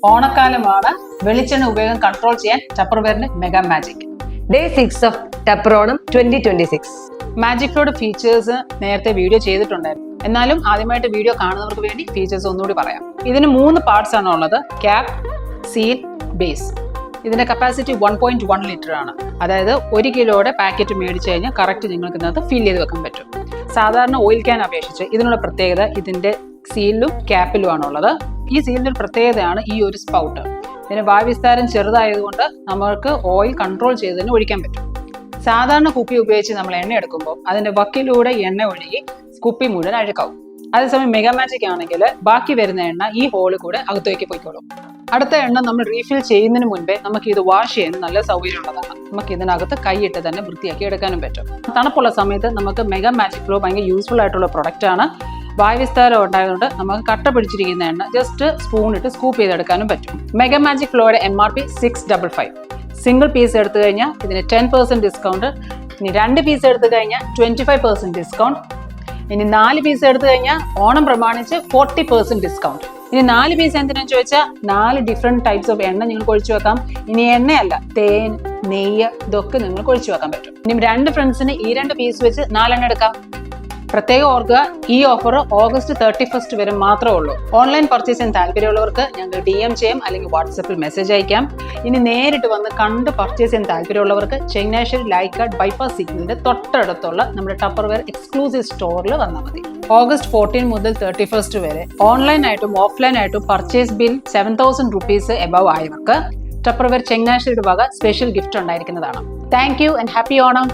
ഓണക്കാലമാണ്. വെളിച്ചെണ്ണ ഉപയോഗം കൺട്രോൾ ചെയ്യാൻ ടപ്പർവെയറിന്റെ mega magic. Day 6 of Tapper Onam 2026. Magic ഫ്ലോയുടെ ഫീച്ചേഴ്സ് നേരത്തെ വീഡിയോ ചെയ്തിട്ടുണ്ടായിരുന്നു. എന്നാലും ആദ്യമായിട്ട് വീഡിയോ കാണുന്നവർക്ക് വേണ്ടി ഫീച്ചേഴ്സ് ഒന്നുകൂടി പറയാം. ഇതിന് 3 പാർട്സ് ആണ് ഉള്ളത്: ക്യാപ്, സീൽ, ബേസ്. ഇതിന്റെ കപ്പാസിറ്റി 1.1 ലിറ്റർ ആണ്. അതായത് 1 കിലോയുടെ പാക്കറ്റ് മേടിച്ചു കഴിഞ്ഞാൽ കറക്റ്റ് നിങ്ങൾക്ക് ഇതിനകത്ത് ഫിൽ ചെയ്ത് വെക്കാൻ പറ്റും. സാധാരണ ഓയിൽ ക്യാൻ അപേക്ഷിച്ച് ഇതിനുള്ള പ്രത്യേകത ഇതിന്റെ സീലിലും ക്യാപ്പിലും ആണുള്ളത്. ഈ സീലിന്റെ ഒരു പ്രത്യേകതയാണ് ഈ ഒരു സ്പൗട്ട്. ഇതിന് വായുവിസ്താരം ചെറുതായതുകൊണ്ട് നമുക്ക് ഓയിൽ കൺട്രോൾ ചെയ്തതിന് ഒഴിക്കാൻ പറ്റും. സാധാരണ കുപ്പി ഉപയോഗിച്ച് നമ്മൾ എണ്ണ എടുക്കുമ്പോൾ അതിന്റെ വക്കിലൂടെ എണ്ണ ഒഴുകി കുപ്പി മുഴുവൻ അഴുക്കാവും. അതേസമയം മെഗാ മാജിക് ആണെങ്കിൽ ബാക്കി വരുന്ന എണ്ണ ഈ ഹോളിൽ കൂടെ അകത്തേക്ക് പോയിക്കോളും. അടുത്ത എണ്ണ നമ്മൾ റീഫിൽ ചെയ്യുന്നതിന് മുൻപേ നമുക്ക് ഇത് വാഷ് ചെയ്യാൻ നല്ല സൗകര്യമുള്ളതാണ്. നമുക്ക് ഇതിനകത്ത് കൈയിട്ട് തന്നെ വൃത്തിയാക്കി എടുക്കാനും പറ്റും. തണുപ്പുള്ള സമയത്ത് നമുക്ക് മെഗാ മാജിക് ഫ്ലോ ഭയങ്കര യൂസ്ഫുൾ ആയിട്ടുള്ള പ്രൊഡക്റ്റ് ആണ്. വായുവിസ്താരം ഉണ്ടായതുകൊണ്ട് നമുക്ക് കട്ട പിടിച്ചിരിക്കുന്ന എണ്ണ ജസ്റ്റ് സ്പൂൺ ഇട്ട് സ്കൂപ്പ് ചെയ്തെടുക്കാനും പറ്റും. മെഗാ മാജിക് ഫ്ലോയുടെ MRP 655. സിംഗിൾ പീസ് എടുത്തു കഴിഞ്ഞാൽ ഇതിന് 10% ഡിസ്കൗണ്ട്. ഇനി 2 പീസ് എടുത്തു കഴിഞ്ഞാൽ 25% ഡിസ്കൗണ്ട്. ഇനി 4 പീസ് എടുത്തു കഴിഞ്ഞാൽ ഓണം പ്രമാണിച്ച് 40% ഡിസ്കൗണ്ട്. ഇനി 4 പീസ് എന്തിനാന്ന് ചോദിച്ചാൽ 4 ഡിഫറെന്റ് ടൈപ്സ് ഓഫ് എണ്ണ നിങ്ങൾക്ക് ഒഴിച്ചു വെക്കാം. ഇനി എണ്ണയല്ല, തേൻ, നെയ്യ്, ഇതൊക്കെ നിങ്ങൾക്ക് ഒഴിച്ചു വെക്കാൻ പറ്റും. ഇനി 2 ഫ്രണ്ട്സിന് ഈ 2 പീസ് വെച്ച് 4 എണ്ണ എടുക്കാം. പ്രത്യേകം ഓർക്കുക, ഈ ഓഫർ August 31 വരെ മാത്രമേ ഉള്ളൂ. ഓൺലൈൻ പർച്ചേസ് ചെയ്യാൻ താല്പര്യമുള്ളവർക്ക് ഞങ്ങൾ DM ചെയ്യാം, അല്ലെങ്കിൽ വാട്സപ്പിൽ മെസ്സേജ് അയക്കാം. ഇനി നേരിട്ട് വന്ന് കണ്ട് പർച്ചേസ് ചെയ്യാൻ താല്പര്യമുള്ളവർക്ക് ചങ്ങനാശ്ശേരി ലൈക്കാട് ബൈപ്പാസ് സിഗ്നലിന്റെ തൊട്ടടുത്തുള്ള നമ്മുടെ ടപ്പർവെയർ എക്സ്ക്ലൂസീവ് സ്റ്റോറിൽ വന്നാൽ മതി. August 14 മുതൽ 31 വരെ ഓൺലൈനായിട്ടും ഓഫ്ലൈനായിട്ടും purchase bill 7,000 rupees above ആയവർക്ക് Tupperware ചങ്ങനാശ്ശേരിയുടെ വക സ്പെഷ്യൽ ഗിഫ്റ്റ് ഉണ്ടായിരിക്കുന്നതാണ്. Thank you and happy Onam.